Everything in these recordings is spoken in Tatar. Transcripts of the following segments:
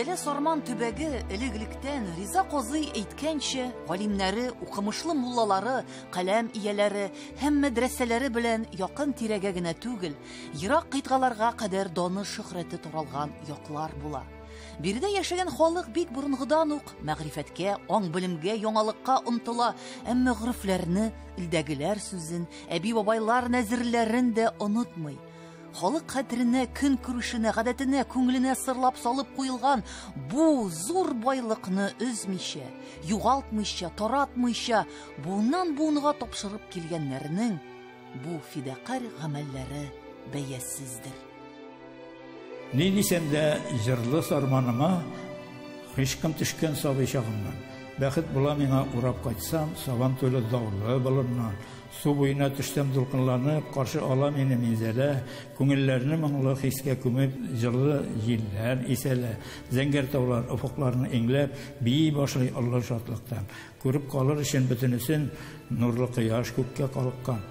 Зәлә Сарман төбәге элек-электән Риза казый әйткәнчә, галимнәре, укымышлы муллалары, каләм ияләре һәм мәдрәсәләре белән якын тирәгә генә түгел, ерак кыйтгаларга кадәр даны шөһрәте таралган яклар була. Биредә яшәгән халык бик борынгыдан ук мәгърифәткә, аңбелемгә, яңалыкка омтыла, әмма гырыфләрне, илдәгеләр сүзен, әби-бабайлар нәзерләрен дә онытмый. Халык хәтеренә, көн күрешенә, гадәтенә, күңеленә сырлап салып куелган бу зур байлыкны үзмичә, югалтмыйча, таратмыйча, буыннан-буынга тапшырып килгәннәрнең бу фидакарь гамәлләре бәясездер. Ни дисәм дә, җырлы Сарманыма хишкым төшкән сабый чагымнан. Бәхет була миңа урап кайтсам, сабан төле даулы болыннан. Су буена төшсәм дулкынланып, каршы ала мине мизәлә, күңелләрне моңлы хискә күмеп, җырлы җилләр исәлә. Зәңгәр таулар офыкларны иңләп, бии башлый аллы шатлыктан. Күреп калыр өчен бөтенесен, нурлы кояш күккә калыккан.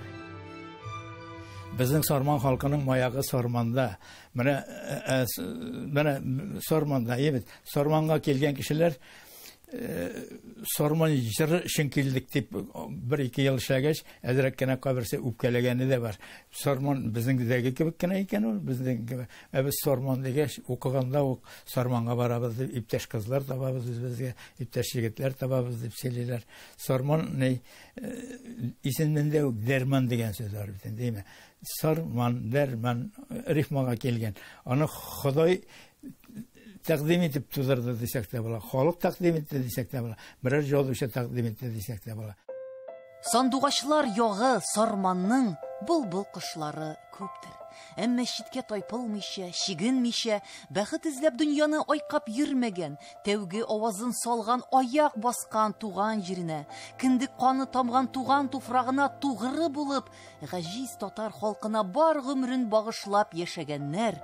Безнең Сарман халкының маягы Сарманда. Менә Сарманда, Сарманга килгән кешеләр Сарман җыры өчен килдек дип 1-2 ел эшләгәч, әзрәк кенә каберсе үпкәләгәне дә бар. Сарман безнеңдәге кебек кенә икән ул, безнең без Сарман дигәч, укыганда ук Сарманга барабыз дип, иптәш кызлар табабыз безгә, иптәш егетләр табабыз дип сөйлиләр. Сарман исемендә үк дәрман дигән сүз бар бит, димме? Сарман, дәрман рифмага килгән. Аны Ходай тәкъдим итеп тудырды дисәк тә була. Халык тәкъдим итте дисәк тә була. Берәр җадучы тәкъдим итте дисәк тә була. Сандугачлар ягы Сарманның былбыл кышлары күптер. Әмма читкә тайпылмыйча, чигенмичә, бәхет эзләп дөньяны айкап йөрмәгән, тәүге авазын салган, аяк баскан туган җиренә, киндек каны тамган туган туфрагына тугры булып, гаҗиз татар халкына бар гомерен багышлап яшәгәннәр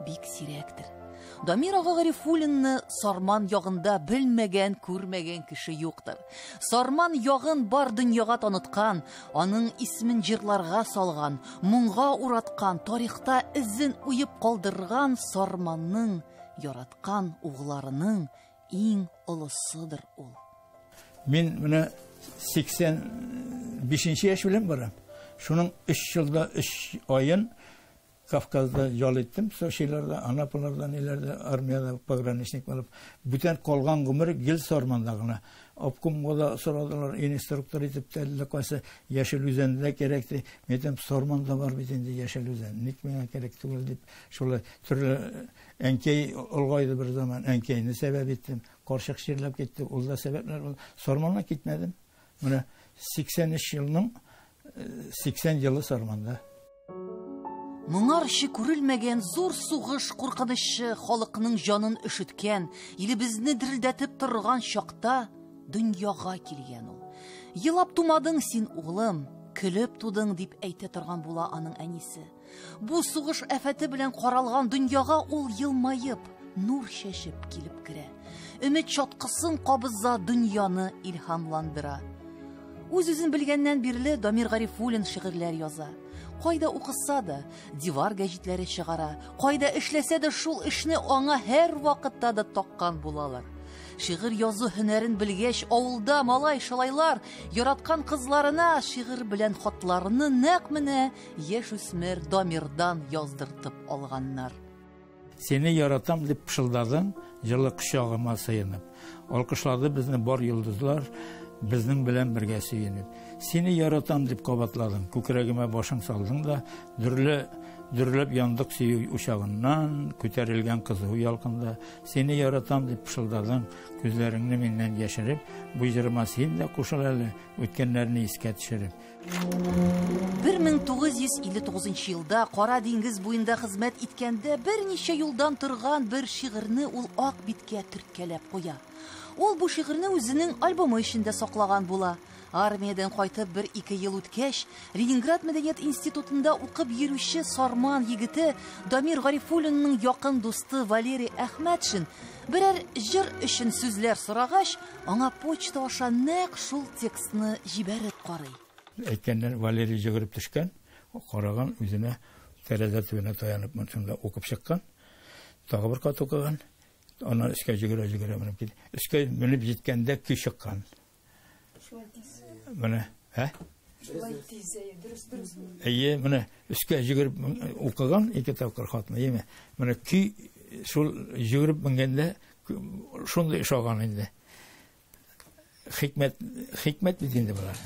бик сирәктер. Дамир ага Гарифуллинны Сарман ягында белмәгән, күрмәгән кеше юктыр. Сарман ягын бар дөньяга таныткан, аның исемен җырларга салган, моңга ураткан, тарихта изен уеп калдырган Сарманның яраткан угларының иң олысыдыр ул. Мин менә 85 яшь белән барам. Шуның 3 елда 3 айын Кавказда ял иттем, Сочиларда, Анапаларда, неләрдә, армияда пограничник булып, бүтән калган гомер гел Сарманда гына. Обкомга да сорадылар, инструктор итеп тәлле кайсы Яшел үзәндә кирәкте. Мен Сарманда бар бит инде Яшел үзән. Ник миңа кирәк түгел дип, шулай төрле әнкәй олгайды бер заман, әнкәйне сәбәп иттем. Карчык ширләп китте, ул да сәбәпләр булды. Сарманга китмәдем. Менә 83 елның 80 елы Сарманда. Моңарчы күрелмәгән зур сугыш куркынычы халыкның җанын өшеткән, илебезне дерелдәтеп торган чакта дөньяга килгән ул. Елап тумадың син, углым, көлеп тудың дип әйтә торган була аның әнисе. Бу сугыш афәте белән каралган дөньяга ул елмаеп, нур чәчеп килеп керә. Өмет чаткысын кабыза, дөньяны илһамландыра. Үз-үзен белгәннән бирле Дамир Гарифуллин шигырьләр яза. Кайда укыса да, дивар гәҗитләре чыгара, кайда эшләсә дә шул эшне аңа һәр вакытта да таккан булалар. Шигырь язу һөнәрен белгәч, авылда малай шалайлар яраткан кызларына шигырь белән хатларны нәкъ менә яшүсмер Дамирдан яздыртып алганнар. Сине яратам дип пышылдадың, җылы кочагыма сыенып. Алкышлады безне бар йолдызлар, безнең белән бергә сөенеп. Сине яратам дип кабатладың, күкрәгемә башың салдың да, дөрләп яндык сөю учагыннан, күтәрелгән кызу ялкында. Сине яратам дип пышылдадың, күзләреңне миннән яшереп, бу җырыма син дә кушыл әле, үткәннәрне искә төшереп. 1959 елда Кара диңгез буенда хезмәт иткәндә берничә юлдан торган бер шигырьне ул ак биткә төрткәләп куя. Ул бу шигырьне үзенең альбомы эчендә саклаган була. Армиядан кайтып 1-2 ел үткәч, Ленинград мәдәният институтында укып йөрүче Сарман егете Дамир Гарифуллинның якын дусты Валерий Әхмәтшин берәр җыр өчен сүзләр сорагач, аңа почта аша нәкъ шул текстны җибәреп карый. Әйткәннәр, Валерий җыгырып төшкән, караган үзенә тәрәзә төбенә таянып монда укып чыккан. Тагы бер кат укыган. Ondan üskə жүгірә менеп китте. Üskə менеп җиткәндә көй чыккан. Менә, Әйе, менә үскә жүгереп укыган, 2 тапкыр хатны, яме. Менә көй шул жүгереп менгәндә шундый ишаган инде. Хикмәт бит инде булар.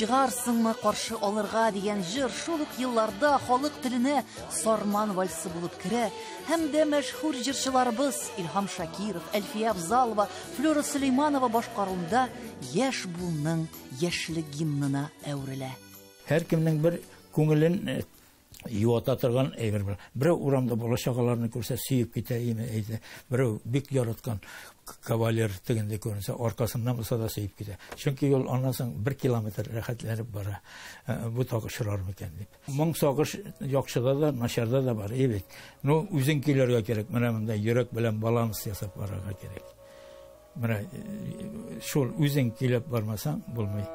Чыгарсыңмы каршы алырга дигән җыр шул ук елларда халык теленә Сарман вальсы булып керә, һәм дә мәшһүр җырчыларыбыз Илһам Шакиров, Әлфия Абзалова, Флора Сөләйманова башкаруында яшь булның яшьлек гимнына әверелә. Һәр кемнең бер күңелен юата торган әйбер бар. Берәү урамда балачагаларны күрсә сөеп китә, әйтә. Берәү бик яраткан кавалер тегендә күрсә аркасыннан булса да сөеп китә. Чөнки ул аннан 1 километр рәхәтләнеп бара. Бу тагышырар микән дип. Моң сагыш яхшыда да, начарда да бар, бит. Ну, үзең килергә кирәк. Менә монда йөрәк белән баланс ясап барырга кирәк. Менә шул үзең килеп бармасаң булмый.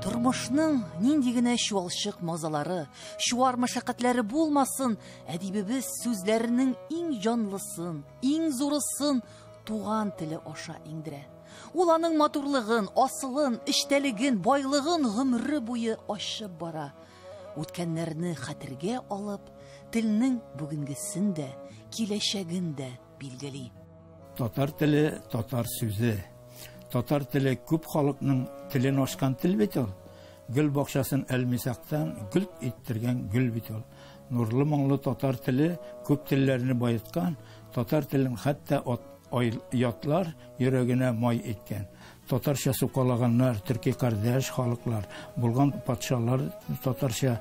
Тормышның нинди генә чуалчык мазалары, чуар мәшәкатьләре булмасын, әдибебез сүзләренең иң җанлысын, иң зурысын туган теле аша иңдерә. Ул аның матурлыгын, асылын, эчтәлеген, байлыгын гомере буе ачып бара. Үткәннәрне хәтергә алып, телнең бүгенгесен дә, киләчәген дә билгели. Татар теле, татар сүзе. Татар теле күп халыкның телен ашкан тел бит ул. Гөл бакчасын әлмисақтан гүл иттергән гүл бит ул. Нурлы моңлы татар теле күп телләрне байыткан, татар телен хәтта ятлар йөрәгенә май иткән. Татарча сукалаганнар, төрки кардәш халыклар, булган патшалар татарча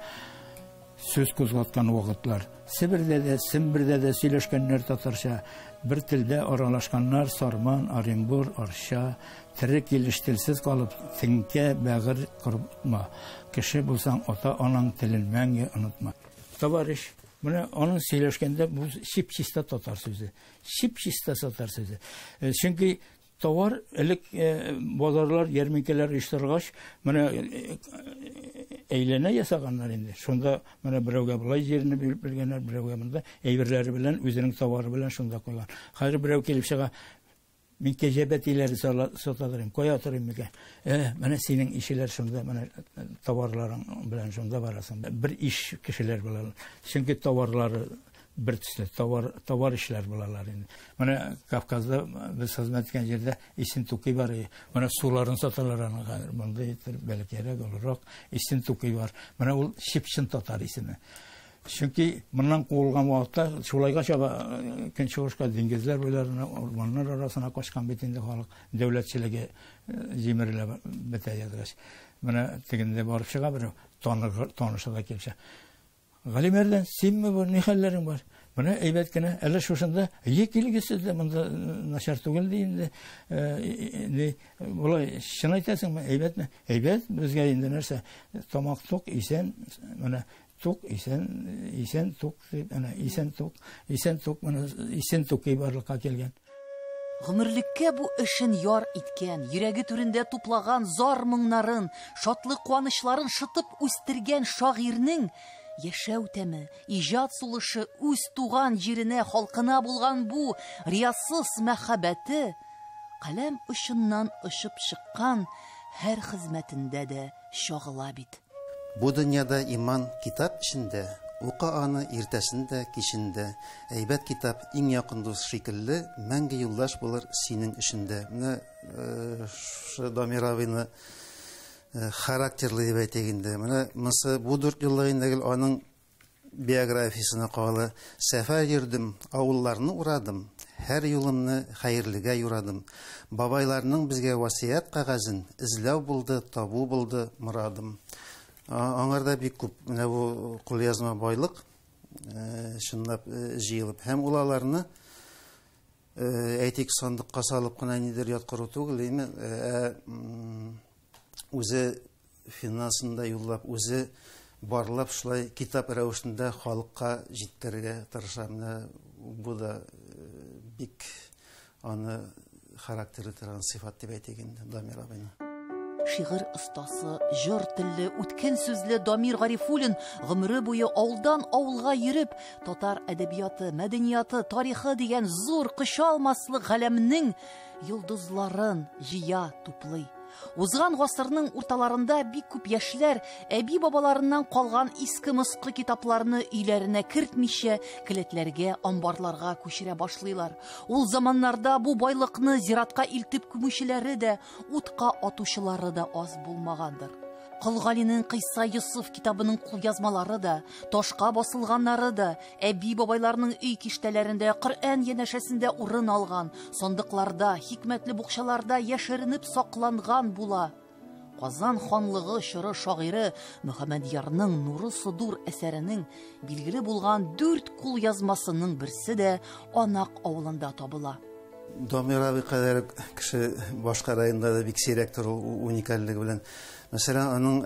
сөз кузгаткан вакытлар. Себердә дә, Сембердә дә сөйләшкәннәр татарча. Bir tildə aralashqanlar Sarman, Оренбур, Арша, tirik iliştilsiz qalıb tinkə bəğir qırma. Kişi bulsan ota-anan tilin məngi unutma. Tavariş, buna onun söyləşkəndə bu şip-şista tatar sözü. Şip-şista tatar sözü. Çünki tovar, elək bazarlar, yerminkeler iştirgaş, buna eylene yasaqanlar indi. Şunda mana birəvgə bulay yerini bilib bilgənlər, birəvgə bunda eyvirləri bilən, özünün tavarı bilən şunda qoygan. Xayır birəv kelib çığa, min kecəbətiləri satadırım, qoyatırım mikən. Mana senin işilər şunda, mana tavarların bilən şunda barasın. Bir iş kişilər bilən. Çünki tavarları bir tüslü, tavar işlər bilalar indi. Mana Kafkazda biz xizmət etkən yerdə isin tuqi var. Mana suların satarlarını qayır. Bunda bəlkərək olarak isin tuqi var. Mana ol şipşin tatar isini. Çünki bundan qoğulğan vaxtda şulayğa şaba künçoğuşqa dingizlər böylərini ormanlar arasına qoşqan bitində xalıq dövlətçiləgə cimirilə bətəyədiriş. Mana tegində barıb çıqa bir tanışıda kelşə. Galimerden simmi var, nihallerim var. Bana eybetkene, elle şuşunda, yekilgisiz de, bunda naşar tugul deyinde, olay, şuna itesin mi, eybet mi? Eybet, bizge indinerse, tomak tok, isen, bana tok, isen tok, isen tok, bana isen tok eybarlıqa kelgen. Гомерлеккә бу эшен яр иткән, йөрәге түрендә туплаган зар моңнарын, шатлык куанычларын шытып үстергән шагыйрьнең яшәү тәме, иҗат сулышы үз туган җиренә, халкына булган бу риясыз мәхәббәте каләм очыннан ышып чыккан һәр хезмәтендә дә чагыла бит. Бу дөньяда иман китап эчендә, ука аны иртәсендә, кичендә. Әйбәт китап иң якын дус шикелле, мәңге юлдаш булыр синең эшендә. Менә Дамировны характерлы дип әйтәгәндә, менә монсы бу 4 еллыгындагы аның биографиясына кагылы. Сәфәр йөрдем, авылларны урадым, һәр юлымны хәерлегә юрадым. Бабайларның безгә васыят кагазын эзләү булды, табу булды мурадым. Аңарда бик күп менә бу кулъязма байлык шунлап җыелып, һәм улаларны әйтик сандыкка салып кына нидер яткыру түгел, үзе финансында юллап, үзе барлап шулай китап рәвешендә халыкка җиткерергә тырыша. Бу да бик аны характеры торган сыйфат дип әйтик инде Дамир абыйны. Шигырь остасы, җыр телле, үткен сүзле Дамир Гарифуллин гомере буе ауылдан авылга йөреп, татар әдәбияты, мәдәнияты, тарихы дигән зур кычалмаслык галәмнең йолдызларын җыя, туплый. Узган гасырның урталарында бик күп яшьләр әби-бабаларыннан калган иске-мыскы китапларны өйләренә кертмичә, келәтләргә, амбарларга күчерә башлыйлар. Ул заманнарда бу байлыкны зиратка илтеп күмүчеләре дә, утка атучылары да аз булмагандыр. Кылгалинең Кыйса Йосыф китабының кулъязмалары да, ташка басылганнары да, әби-бабайларның өй киштәләрендә, Коръән янәшәсендә урын алган, сандыкларда, хикмәтле букчаларда яшеренеп сакланган була. Казан ханлыгы чоры шагыйре Мөхәммәдъярның Нуры Судур әсәренең билгеле булган 4 кулъязмасының берсе дә Анак авылында табыла. Дамир абый кадәр кеше башка районда да бик сирәк тор уникальлеге белән. Мәсәлән, аның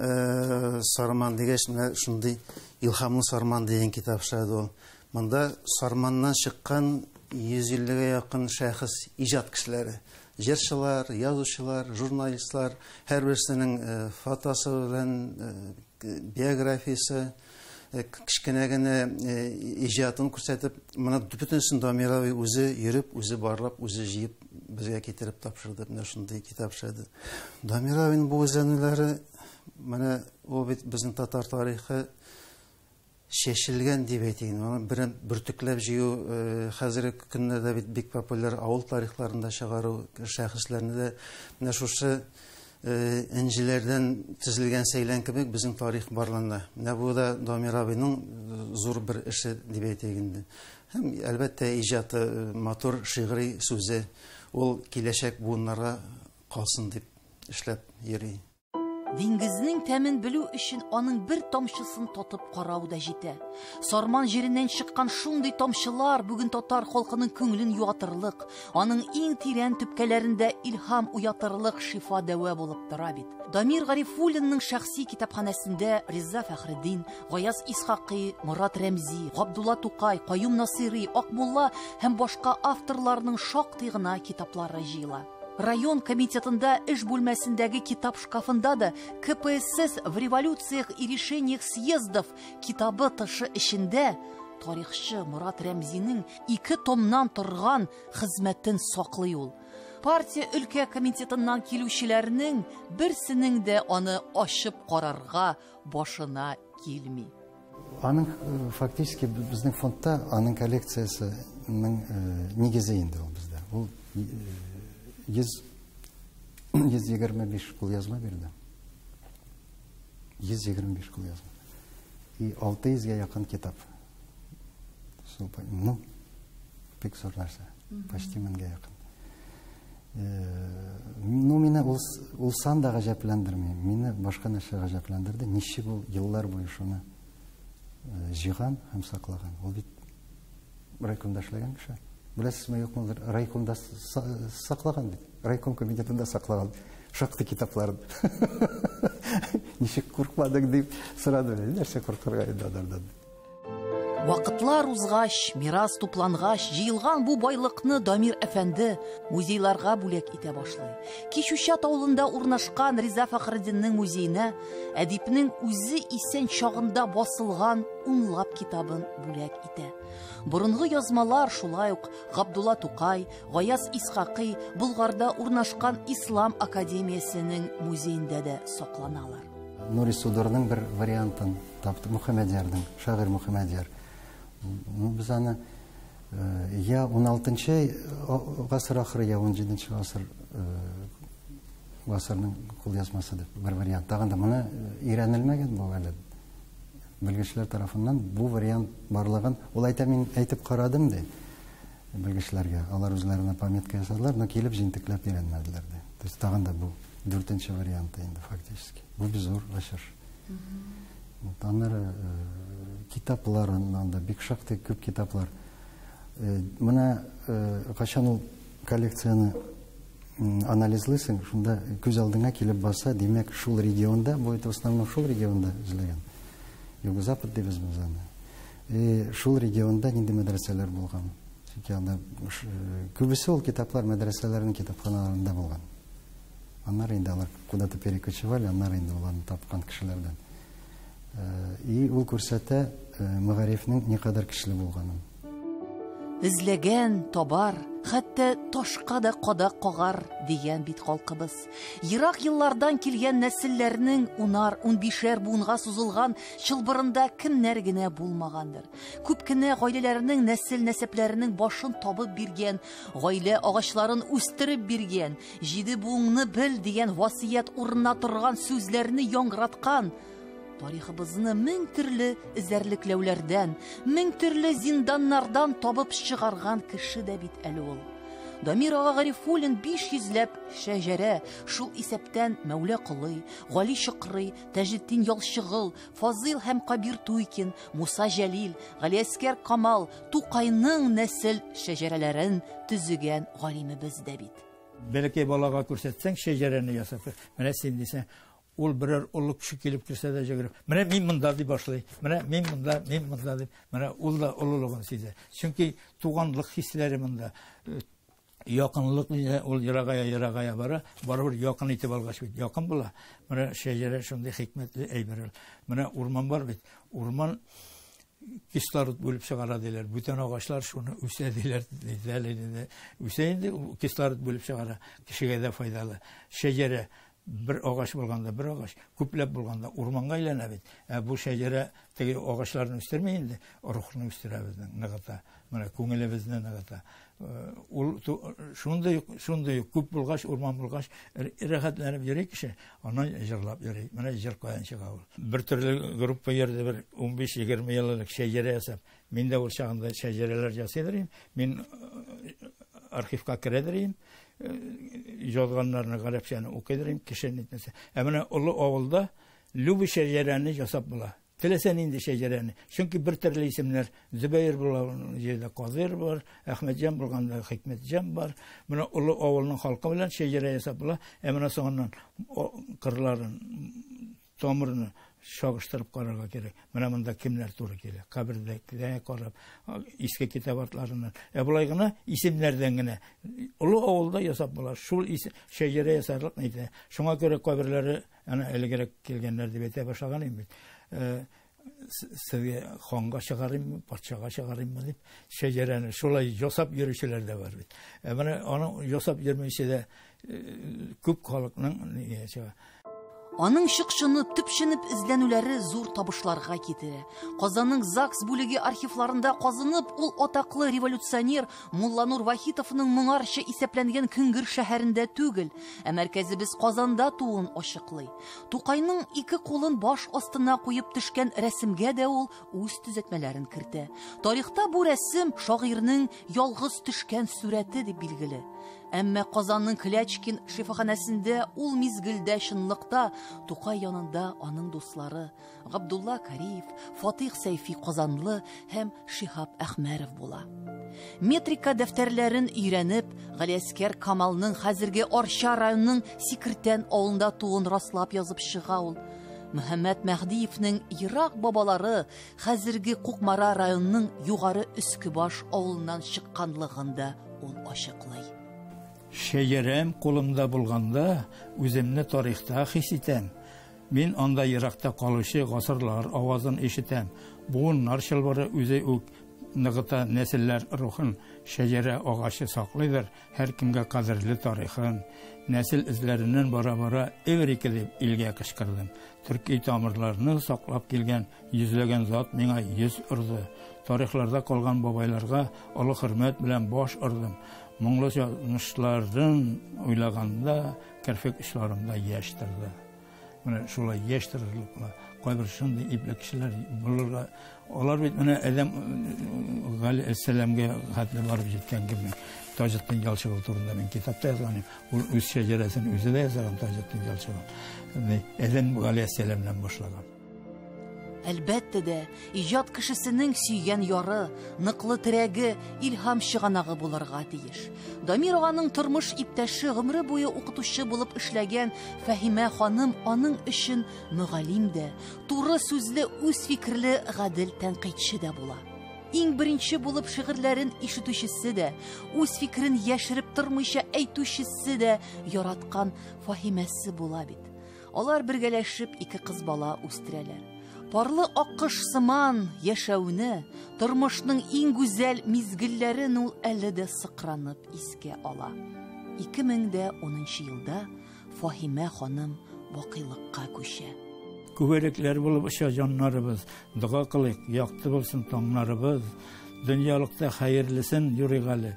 Сарман дигәч, менә шундый Илһамлы Сарман дигән китап шәһәде ул. Монда Сарманнан чыккан 150-гә якын шәхес иҗат кешеләре, җырчылар, язучылар, журналистлар, һәрберсенең фотосы белән биографиясе, кичкенә генә иҗатын күрсәтеп, моны бөтенсен Дамир абый үзе йөреп, үзе барлап, үзе җыеп безгә китереп тапшырды. Менә шундый китап шәһәде. Дамир абыйның бу эзләнүләре, менә ул бит безнең татар тарихы шешелгән дип әйтәм. Бөртекләп җыю хәзерге көннәрдә бик популяр авыл тарихларында чыгару шәхесләрне дә менә шушы энҗеләрдән төзелгән сәйлән кебек безнең тарих барлана. Менә бу да Дамир абыйның зур бер эше дип әйтәм инде. Һәм әлбәттә иҗаты, матур шигъри сүзе, ул киләчәк буыннарга калсын дип эшләп йөри. Диңгезнең тәмен белү өчен аның бер тамчысын татып карау да җитә. Сарман җиреннән чыккан шундый тамчылар бүген татар халкының күңелен юатырлык, аның иң тирән төпкәләрендә илһам уятырлык шифа дәва булып тора бит. Дамир Гарифуллинның шәхси китапханәсендә Риза Фәхреддин, Гаяз Исхакый, Мурат Рәмзи, Габдулла Тукай, Каюм Насыйри, Акмулла һәм башка авторларның шактый гына китаплары җыела. Район комитетында эш бүлмәсендәге китап шкафында да КПСС в революциях и решениях съездов китабы тышы эчендә тарихчы Мурат Рәмзинең 2 томнан торган хезмәтен саклый ул. Партия өлкә комитетыннан килүчеләрнең берсенең дә аны ачып карарга башына килми. Аның фактически безнең фондта аның коллекциясының нигезе инде ул бездә. Ул 125 кулъязма бирде. 125 кулъязма. И 600-га якын китап. Ну, пик зур нәрсә. Почти 1000-га якын. Ну, мине ул сан да гаҗәпләндерми. Мине башка нәрсә гаҗәпләндерде. Ничек ул еллар буе шуны җыйган һәм саклаган. Ул бит райкомда эшләгән кеше. Беләсезме, юкмы, райкомда саклаган бит. Райком комитетында саклаган шактый китапларын. Ничек куркмадык дип сорады. Нәрсә куркырга инде алардан. Вакытлар узгач, мирас туплангач, җыелган бу байлыкны Дамир әфәнде музейларга бүләк итә башлый. Кичүчат авылында урнашкан Риза Фәхреддиннең музеена әдипнең үзе исән чагында басылган унлап китабын бүләк итә. Борынгы язмалар шулай ук Габдулла Тукай, Гаяз Исхакый Булгарда урнашкан Ислам академиясенең музеендә дә сакланалар. Нуры Судурның бер вариантын тапты Мөхәммәдъярның, шагыйрь Мөхәммәдъяр. Biz аны ya 16-нчы гасыр ахыры, я 17-нчы гасырның кулъязмасы дип бер вариант. Тагында моны өйрәнелмәгән бу әле. Белгечләр тарафыннан бу вариант барлыгын ул әйтә, мин әйтеп карадым ди. белгечләргә. Алар үзләренә пометка ясадылар, но килеп җентекләп өйрәнмәделәр. То есть тагын да бу 4-нче варианты инде фактически. Бу бик зур ачыш. Аннары китаплар, анда бик шактый күп китаплар. Менә качан ул коллекцияны анализлыйсың, шунда күз алдыңа килеп баса, димәк, шул регионда, бу это в основном шул регионда эзләгән. Юго-Запад дибез без аны. Шул регионда нинди мәдрәсәләр булган. Чөнки анда күбесе ул китаплар мәдрәсәләрнең китапханаларында булган. Аннары инде алар куда-то перекочевали, аннары инде уларны тапкан кешеләрдән. И ул күрсәтә мәгарифнең никадәр көчле булганын. Эзләгән табар, хәтта ташка да кадак кагар дигән бит халкыбыз. Ерак еллардан килгән нәселләрнең 10-15 буынга сузылган чылбырында кемнәр генә булмагандыр. Күп кенә гаиләләрнең нәсел-нәсәпләренең башын табып биргән, гаилә агачларын үстереп биргән, 7 буынны бел дигән васыят урынына торган сүзләрне яңгыраткан. Тарихыбызны мең төрле эзәрлекләүләрдән, мең төрле зинданнардан табып чыгарган кеше дә бит әле ул. Дамир ага Гарифуллин 500ләп шәҗәрә, шул исәптән Мәүлә Кылый, Гали Шыкрый, Таҗетдин Ялчыгыл, Фазил һәм Кабир Туйкин, Муса Җәлил, Галиәскәр Камал, Тукайның нәсел шәҗәрәләрен төзегән галимебез дә бит. Бәләкәй балага күрсәтсәң, шәҗәрәне ясап, менә син дисәң, ул берәр улы кеше килеп кирсә дә җигреп, менә мин монда дип башлый, менә мин монда дип, менә ул да улылыгын сизә. Чөнки туганлык хисләре монда, якынлык ул ерагая бара, барыбер якын итеп алгач бит, якын була. Менә шәҗәрә шундый хикмәтле әйбер. Менә урман бар бит, урман кислород бүлеп чыгара диләр. Бүтән агачлар шуны үсә диләр, үсә инде кислород бүлеп чыгара, кешегә дә файдалы. Шәҗәрә bir ağaç bulganda bir ağaç, küplep bulganda urmanga aylana bit. Bu şejere tegi ağaçlarını üstürmeyindi, ruhunu üstürebizden ne kadar, mana көңелебезден ne kadar. Şunday küp bulgaç, urman bulgaç, rahatlanıp yürek kişi, ona jırlap yürek, mana jır koyan çığa ol. Bir türlü grup yerde bir 15-20 yıllık şejere yasap, min de ol çağında şejereler jasaydireyim, min arxivga kiredirim. Yazganlarını garipçəni oxuyuram, kişinin etməsə. Əminə ulu oğulda Lübü şəcerəni yasab bula. Tiləsən indi şəcerəni. Çünki bir türlü isimlər Zübeyir bulan yerdə Qazir var, Əhmədcan bulğanda Hikmetcan var. Mənə ulu oğulunun xalqı bilən şəcerə yasab bula. Əminə sonundan qırların tomurunu şağıştırıp qararga gerek. Mənə bunda kimlər turu gelir. Kabirdə qarab, iski kitabatlarından. Bulayğına isimlərdən gine. Ulu oğulda yasab bular. Şul şəcerə yasarlıq neydi? Şuna göre kabirləri, elə gerek gelgenlər deyib etə başlağanıyım. Sizə xonga çıkarayım, parçağa çıkarayım mı deyib. Şəcerəni şulay yasab yürüyüşlər də var. Mənə onu yasab yürümeyse de küp xalqının neyəcə. Аның шыкшынып, төпшенеп эзләнүләре зур табышларга китерә. Казанның ЗАГС бүлеге архивларында казынып, ул атаклы революционер Мулла Нур Вахитовның моңарча исәпләнгән Көңгер шәһәрендә түгел, ә мәркәзебез Казанда туын ачыклый. Тукайның 2 кулын баш астына куеп төшкән рәсемгә дә ул үз төзәтмәләрен кертә. Тарихта бу рәсем шагыйрьнең ялгыз төшкән сурәте дип билгеле. Әмма Казанның Клячкин шифаханәсендә ул мизгелдә чынлыкта Тукай янында аның дуслары Габдулла Кариев, Фатих Сәйфи Казанлы һәм Шихаб Әхмәров була. Метрика дәфтәрләрен өйрәнеп, Галиәскәр Камалның хәзерге Арча районының Сикертән авылында туын раслап язып чыга ул. Мөхәммәд Мәхдиевнең ерак бабалары хәзерге Кукмара районының югары Өскебаш авылыннан чыкканлыгын да ул ачыклый. Şecerem kolumda bulganda üzümni tarixta his etem. Min anda yıraqta qalışı ғасырлар avazın eşitem. Buğunlar şılbarı üzey ök nıgıta nesiller ruhun. Şecere ağaçı saklıdır her kimge kadirli tarixin. Nesil izlerinin bara evrik edip ilge kışkırdım. Türkiye tamirlarını saklap gelgen yüzlegen zat mena yüz ırdı. Tarixlarda kalgan babaylarga alı hürmet bilen baş ırdım. Мұңлы жазмышларын ойлағанда, кәрфек işlerimde yaştırdı. Менә шулай яшьтерлек була. Кайбер шундый ипле кешеләр булырга, алар бит менә Адәм галәйһиссәламгә хәтле барып җиткән кебек. Таҗетдин Ялчыгыл турында мен китапта язган. Ул үз шәҗәрәсен үзе дә язган Таҗетдин Ялчыгыл. Адәм галәйһиссәламнан башлаган. Әлбәттә дә, иҗат кешесенең сөйгән яры, ныклы терәге, илһам чыганагы булырга тиеш. Дамир аганың тормыш иптәше, гомере буе укытучы булып эшләгән Фәһимә ханым аның өчен мөгаллим дә, туры сүзле, үз фикерле, гадел тәнкыйтьче дә була. Иң беренче булып шигырьләрен ишетүчесе дә, үз фикерен яшереп тормыйча әйтүчесе дә яраткан Фәһимәсе була бит. Алар бергәләшеп ике кыз бала үстерәләр. Парлы аккыш сыман яшәүне, тормышның иң гүзәл мизгелләрен ул әле дә сыкранып искә ала. 2010 елда Фәһимә ханым бакыйлыкка күчә. Күбәлекләр булып оша җаннарыбыз, дуга кылыйк, якты булсын таңнарыбыз, дөньялыкта хәерлесен юрыйгалы.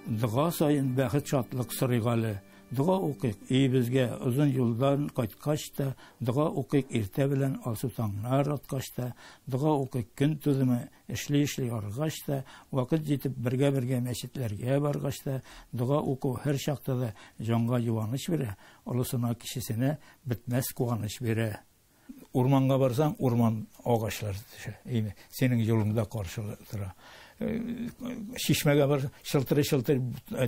Дуга сайын бәхет шатлык сорыйгалы. Дуга укыйк, безгә узын юлдан кайткач та, дуга укыйк иртә белән алсу таңнар аткач та, дуга укыйк көн тузымы эшли аргач та, вакыт җитеп бергә мәчетләргә баргач та, дуга уку һәр чакта да җанга юаныч бирә, олысына кешесенә бетмәс куаныч бирә. Урманга барсаң, урман агачлар төшә. Синең юлыңда каршы тора. Шишмәгә бар, шылтыры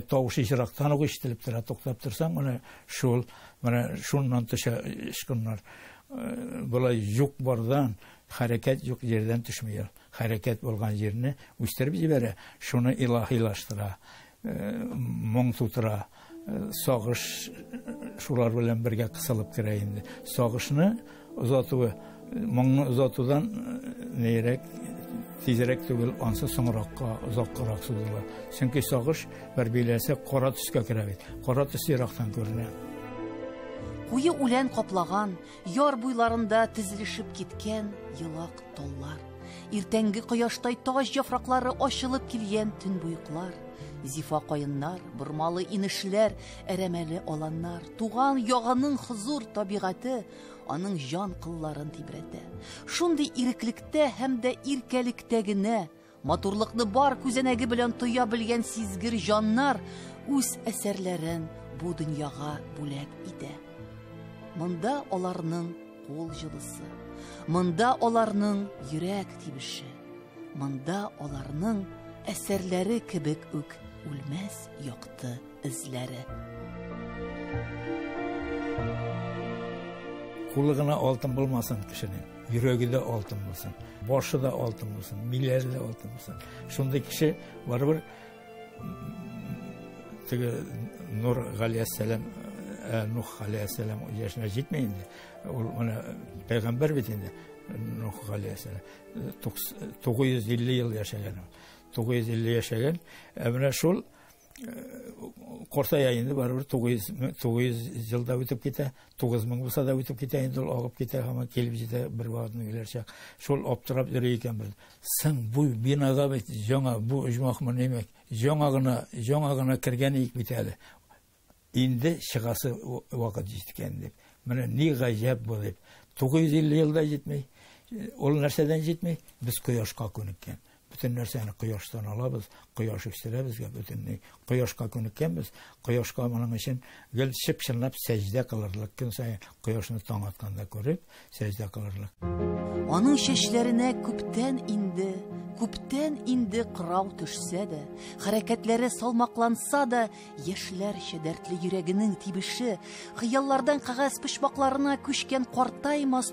тавышы җирактан ук ишетелеп тора, туктап торсаң, менә шуннан төшә ишкыннар. Булай юк бардан, хәрәкәт юк җирдән төшмәй. Хәрәкәт булган җирне үстереп җибәрә, шуны илаһилаштыра, моң тутыра, сагыш шулар белән бергә кысылып керә инде. Сагышны озатуы, моңны озатудан нәйрәк тизрәк түгел, ансы соңракка, озаккарак сузыла. Чөнки сагыш бер биләсе кара төскә керә бит. Кара төс ерактан күренә. Куе үлән каплаган, яр буйларында тезелешеп киткән елак таллар. Иртәнге кояштай таш яфраклары ачылып килгән төн буйыклар. Зифа каеннар, бормалы инешләр, әрәмәле аланнар, туган яганың хозур табигате аның җан кылларын тибрәтә. Шундый иреклектә һәм дә иркәлектә генә матурлыкны бар күзәнәге белән тоя белгән сизгер җаннар үз әсәрләрен бу дөньяга бүләк итә. Монда аларның кул җылысы, монда аларның йөрәк тибеше, монда аларның әсәрләре кебек үк үлмәс якты эзләре. Кулы гына алтын булмасын кешенең, йөрәге дә алтын булсын, башы да алтын булсын, милләре дә алтын булсын. Шундый кеше барыбер теге Нур галәйһиссәлам, Нух галәйһиссәлам яшенә җитмәй инде. Ул менә пәйгамбәр бит инде, Нух галәйһиссәлам. 950 ел яшәгән. 950 яшәгән. Менә шул Корсая инде барыбер 900 елда үтеп китә, 9000 булса да үтеп китә, инде ул агып китә, һәм килеп җитә бер вакытны геләрчә. Шул аптырап йөри икән бер. Сың бу бинага бит яңа бу оҗмахмы нимәк? Яңа гына кергән ик бит әле. Инде чыгасы вакыт җиткән дип. Менә ни гаҗәп бу дип. 950 елда җитмәй. Ул нәрсәдән җитмәй? Без кояшка күнеккән. Bütün нәрсәне кояштан алабыз, кояш үстерәбезгә, бөтенне кояшка күнеккәнбез. Кояшка моның өчен гел чып-чынлап сәҗдә кылырлык, көн саен кояшны таң атканда күреп, сәҗдә кылырлык. Аның чәчләренә күптән инде кырау төшсә дә, хәрәкәтләре салмакланса да, яшьләрчә дәртле йөрәгенең тибеше, хыяллардан кагаз пычмакларына күчкән картаймас,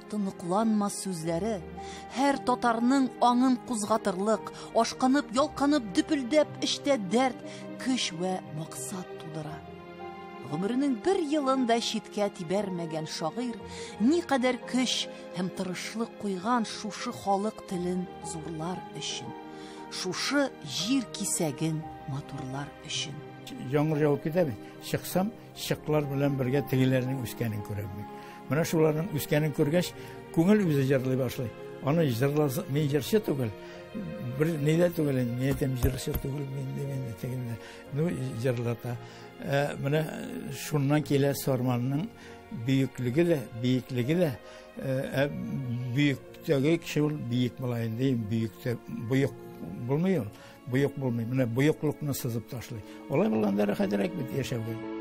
тыныкланмас сүзләре, һәр татарның аңын кузгатырлык, ашкынып, ялкынып, дөпелдәп эчтә дәрт, көч вә максат тудыра. Гомеренең бер елында читкә тибәрмәгән шагыйрь никадәр көч һәм тырышлык куйган шушы халык телен зурлар өчен, шушы җир кисәген матурлар өчен. Яңгыр жауып китә бит. Чыксам, чыклар белән бергә тегеләрнең үскәнен күрәм. Менә шуларның үскәнен күргәч, күңел үзе җырлый башлый. Аны җырласа, мин җырчы түгел. bir neyde түгел, ниятем җырчы түгел мен дигәндә. Ну, җырлата. Менә шуннан килә Сарманның büyüklüğü de, büyüktəgi kişi ol, büyük bulayın deyim, büyükte büyük bulmuyor, büyük bulmuyor. Mine büyüklükünü sızıp taşlıyor. Olay bulanları hadirek bit yaşavı.